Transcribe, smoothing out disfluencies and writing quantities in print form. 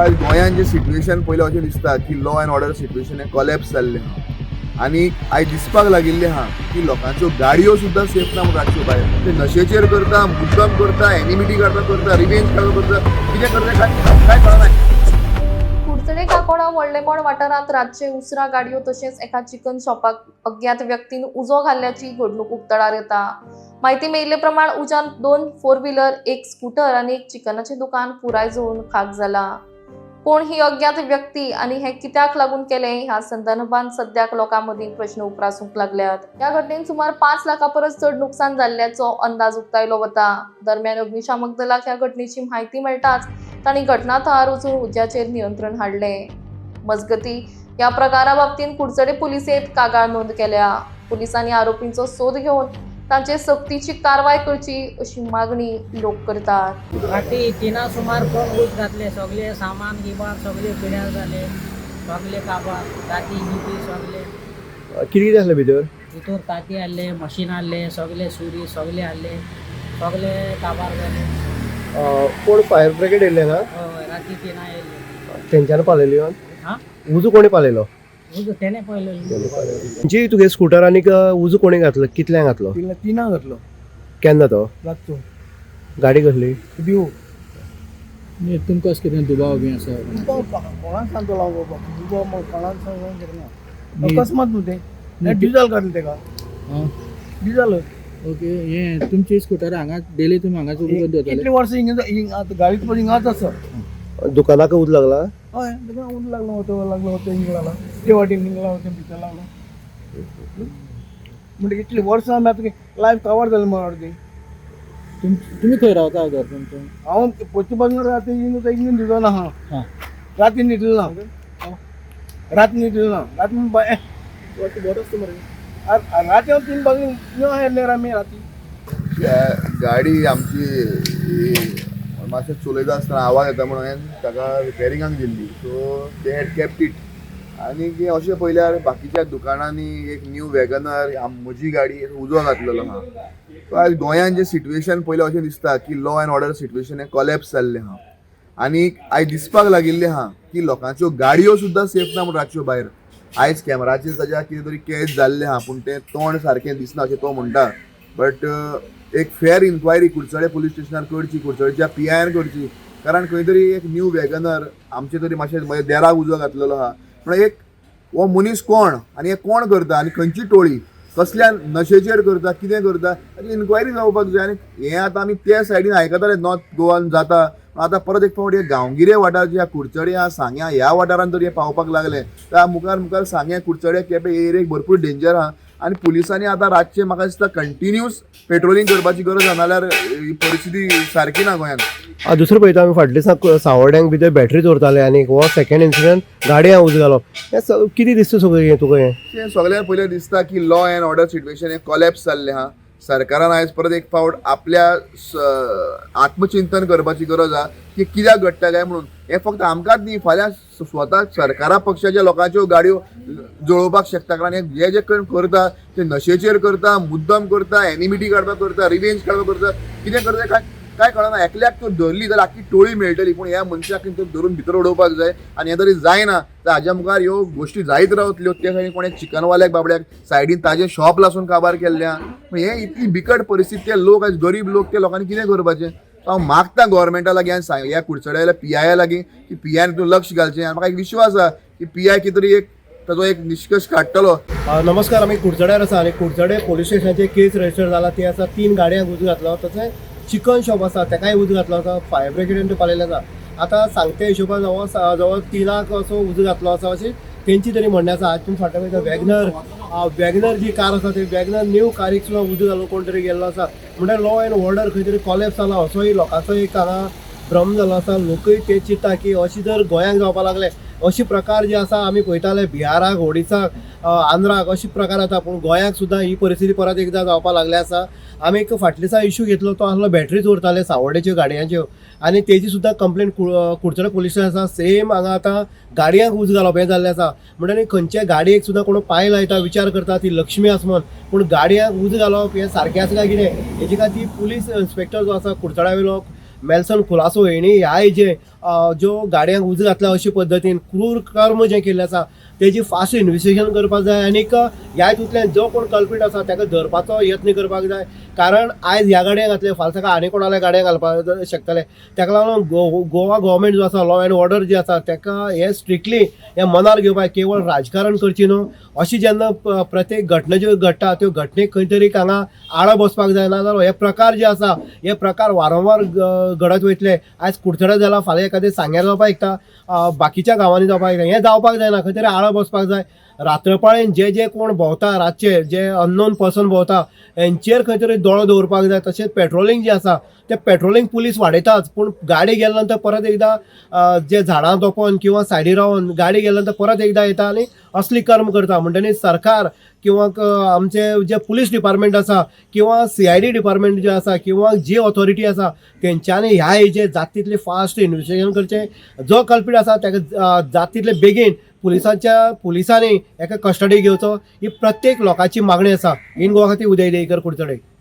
आज गोंयांत जे सिट्युएशन पळयलें अशें दिसता की लॉ एंड ऑर्डर सिट्युएशन हें कोलॅप्स जाल्लें आहा आनी आयज दिसपाक लागिल्लें आहा की लोकांच्यो गाडयो सुद्दां सेफ ना म्हूण रातच्यो भायर ते नशेचेर करता, मुद्दम करता, एनिमिटी करता, रिवेंज करता, कितें करता काय कळना. कुडचडे काकोडा व्हडलेपण वाठारांत रातचे उसरा गाडयो तशेंच एका चिकन शॉपाक अज्ञात व्यक्तीन उजो घाल्ल्याची घडणूक उक्तडार येता. माहिती मेळिल्ले प्रमाण उज्यान 2 4 व्हीलर, 1 स्कूटर आणि 1 चिकनाचे दुकान पुराय जळून खाक जाला. कोण ही अज्ञात व्यक्ती आणि हे कित्याक लागून केले ह्या संदर्भात सद्याक लोकांमदीं प्रश्न उपरासूंक लागल्यात. या घटनेत सुमार 5 लाखां परस चड नुकसान जाल्ल्याचो अंदाज उक्तायलो वता. दरम्यान अग्निशामक दलाक ह्या घटनेची माहिती मेळटाच तांणी घटना थळार वचून उज्याचेर नियंत्रण हाडले. मजगती या प्रकारा बाबतीत कुडचडे पुलिसेत कागाळ नोंद केल्या. पुलिसांनी आरोपींचो सोद घेवन तांचे सक्तीची कारवाय करची अशी मागणी लोक करतात. रात्री 3 सुमार कोण ऊस घातले, सगळे सामान गिमान सगळे पिड्यार झाले, सगळे काबार ताती गिती सगळे कितें आसलें भितर ताती हाडले, मशीन हाडले, सगळे सुरी सगळे हाडले, सगळे काबार जाले. कोण फायर ब्रिगेड येयल्ले ना हय राती 3 येयले. तेंच्यान पालयली हां उजो कोणी पालयलो ऊस तेणे पळयलो. जी तुगे स्कुटर आनीक उजो कोणी घातलो कितल्यांक घातलो तिना घातलो केन्ना तो रातचो गाडी कसली दिवो तुमकां अशें कितें दुबाव बी आसा कोणाक सांगतो बाबा तुजो मग कोणाक सांगून कितें अकस्मात न्हू तें डिझल घातलें तेका हां डिझल ओके हे तुमची स्कुटर हांगा डेली तुमी हांगाच उबो दवरताले कितले वर्स आतां गाडीत पण हिंगाच आसा दुकानाक उज लागला हय तेका ऊन लागलो होतो हिंग लागला ते वाटेन हिंग लागलो ते भितर लागलो म्हणजे इतली वर्सां आमी आतां लायफ कवर जालें म्हणून अर्दी तुमी खंय रावता घर तुमचें हांव पश्चिम बंगाल राती इंजिन दिलो ना हा हां राती न्हिदलो ना राती न्हिदलो ना राती राती हांव 3 बाजू येयल्ले आमी राती गाडी आमची मातशें चलयता आसतना आवाज येता म्हणून हांवें ताका रिपेरिंगाक Delhi. So they had kept it. आनी अशें पयल्यार बाकीच्या दुकानांनी एक न्यू वॅगनर म्हजी गाडी उजो घातलेलो आहा. सो आयज गोंयांत जें सिट्युएशन पयलें अशें दिसता की लॉ एंड ऑर्डर सिट्युएशन हें कोलॅप्स जाल्लें आहा आनी आयज दिसपाक लागिल्लें आहा की लोकांच्यो गाडयो सुद्दां सेफ ना म्हूण रातच्यो भायर. आयज कॅमेराचेर ताच्या कितें तरी कॅच जाल्लें आहा पूण तें तोंड सारकें दिसना अशें तो म्हणटा. बट एक फेर इन्क्वायरी कुडचडे पुलीस स्टेशनार करची, कुडचडेच्या PIन करची, कारण खंय तरी एक न्यू वॅगनर आमचे तरी मातशें देराक उजो घातलेलो आहा. पूण एक हो मनीस कोण आनी हे कोण करता आनी खंयची टोळी कसल्या नशेचेर करता कितें करता हाची इन्क्वायरी जावपाक जाय. आनी हें आतां आमी त्या सायडीन आयकताले नॉर्थ गोवान जाता. आतां परत एक फावट हे गांवगिरे वाठार जे कुडचडे आहा सांग्या ह्या वाठारांत जर हे पावपाक लागले तर मुखार सांग्या कुडचडे केपें एरियेक भरपूर डेंजर आहा. आनी पुलिसांनी आतां रातचे म्हाका दिसता कंटिन्यूस पेट्रोलिंग करपाची गरज आहा, नाल्यार ही परिस्थिती सारकी ना गोंयांत. दुसरो पळयता आमी फाटल्या दिसा सावड्यांक भितर बॅटरी चोरताले आनी हो सेकंड इन्सिडंट गाडयांक उजो घालप हें कितें दिसता सगळें हें तुका हें सगळ्यात पयलें दिसता की लॉ एंड ऑर्डर सिट्युएशन हें कोलॅप्स जाल्लें आहा. सरकारान आयज परत एक फावट आपल्या आत्मचिंतन करपाची गरज आहा की कित्याक घडटा काय म्हणून. हें फक्त आमकांच न्ही, फाल्यां स्वता सरकारा पक्षाच्या लोकांच्यो गाडयो जळोवपाक शकता. कारण हे जे करता ते नशेचेर करता, मुद्दम करता, एनिमिटी करता, रिवेंज करता, कितें करता काय कळना. एकल्याक तो धरली जाल्यार आख्खी टोळी मेळटली, पूण ह्या मनशाक तो धरून भितर उडोवपाक जाय. आनी हें तरी जायना तर हाज्या मुखार ह्यो गोश्टी जायत रावतल्यो. ते खंय कोणें चिकनवाल्याक बाबड्याक सायडीन ताजें शॉप लासून काबार केल्ल्या. हें इतली बिकट परिस्थिती. ते लोक आयज गरीब लोक ते लोकांनी कितें करपाचें. हांव मागता गोवोरमेंटा लागीं आनी ह्या कुडचड्याल्या PI लागीं की PI तूं लक्ष घालचें. आनी म्हाका एक विश्वास आसा की PI कितें तरी एक ताजो एक निश्कश काडटलो. नमस्कार, आमी कुडचड्यार आसा आनी कुडचडे पोलीस स्टेशनाचेर केस रजिस्टर जाला ती आसा. 3 गाडयांक उजो घातलो. तशेंच चिकन शॉप आसा तेकाय उजो घातलो आसा. फायर ब्रिगेडीन तो पालयले आसा. आतां सांगते हिशोबान जवळ 3 असो उजो घातलो आसा अशें तेंची तरी म्हणणें आसा. आज तुमी फाटल्या पळयता वॅगनर जी कार आसा ती वॅगनर न्यू कारीक सुद्दां उजो घालून कोण तरी गेल्लो आसा. म्हणल्यार लॉ एंड ऑर्डर खंय तरी कोलॅप्स जाला असोय लोकांचो एक हांगा भ्रम जालो आसा. लोकूय ते चिंत्ता की अशी जर गोंयांक जावपाक लागले अशी प्रकार जे आसा आमी पळयताले बिहाराक, ओडिसाक, आंध्राक अशी प्रकार जाता. पूण गोंयांक सुद्दां ही परिस्थिती परत एकदां जावपाक लागली आसा. आमी एक फाटल्या दिसा इश्यू घेतलो तो आसलो बॅटरी चोरताले सावड्डेच्यो गाडयांच्यो आनी तेजी सुद्दां कंप्लेंट कुडचडे पुलीस स्टेशन आसा. सेम हांगा आतां गाडयांक उजो घालप हें जाल्लें आसा. म्हणटरी खंयच्या गाडयेक सुद्दां कोण पांय लायता विचार करता ती लक्ष्मी आसा म्हूण, पूण गाडयांक उजो घालप हें सारकें आसा काय कितें हेची खातीर पुलीस इन्स्पेक्टर जो आसा कुडचड्या वयलो मेल्सन खुलासो हेणी ह्या हेजेर ज्यो गाडयांक उजो घातला अशे पद्दतीन क्रूर कर्म जे केल्लें आसा तेजी फास्ट इन्व्हेस्टिगेशन करपाक जाय आनी ह्या हितूंतल्यान जो कोण कल्प्रीट आसा ताका धरपाचो यत्न करपाक जाय. कारण आयज ह्या गाडयांक घातले फाल्यां ताका आनी कोणाल्या गाडयांक घालपाक शकतले. ताका लागून गोवा गव्हर्मेंट जो आसा लॉ अँड ऑर्डर जी आसा ताका हे स्ट्रिक्टली हे मनार घेवपाक केवळ राजकारण करची न्हू. अशी जेन्ना प्रत्येक घटना ज्यो घडटा त्यो घटनेक खंय तरी हांगा आळो बसपाक जायना जाल्यार हे प्रकार जे आसा हे प्रकार वारंवार घडत वयतले. आयज कुडचड्या जाला फाल्यां एखादें सांग्यार जावपाक शकता, बाकीच्या गांवांनी जावपाक शकता. हें जावपाक जायना, खंय तरी आळो बसपाक जाय. रात्रपाळेन जे कोण भोंवता रातचे जे अननोन पर्सन भोंवता हेंचेर खंय तरी दोळो दवरपाक जाय. तशेंच पेट्रोलिंग जे आसा ते पेट्रोलिंग पुलीस वाडयताच, पूण गाडी गेले नंतर परत एकदां जे झाडां तोपोवन किंवा सायडीर रावन गाडी गेले नंतर परत एकदां येता आनी असली कर्म करता. म्हणटकीर सरकार किंवा आमचे जे पुलीस डिपार्टमेंट आसा किंवा CID डिपार्टमेंट जे आसा किंवा जी ऑथॉरिटी आसा तेंच्यांनी ह्या हेजेर जाता तितले फास्ट इन्व्हेस्टिगेशन करचें. जो कल्प्रीट आसा ताका जाता तितले बेगीन पुलिसांनी एका कस्टडी घेवचो ही प्रत्येक लोकांची मागणी आसा. इन गोवा खातीर उदय देयकर, कुडचडे.